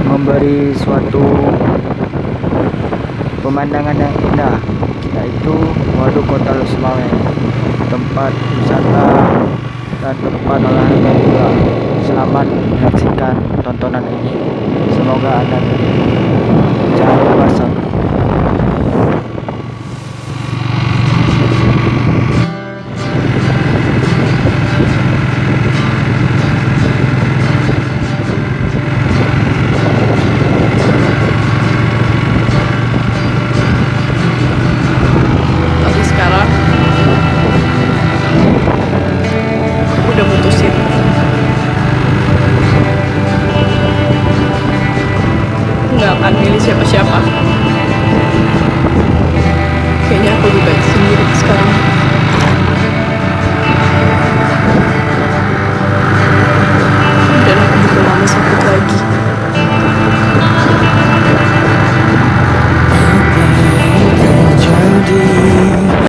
memberi suatu pemandangan yang indah, yaitu Waduk Kota Losmawe, tempat wisata dan tempat olahraga juga. Selamat menyaksikan tontonan ini, semoga Anda terhibur.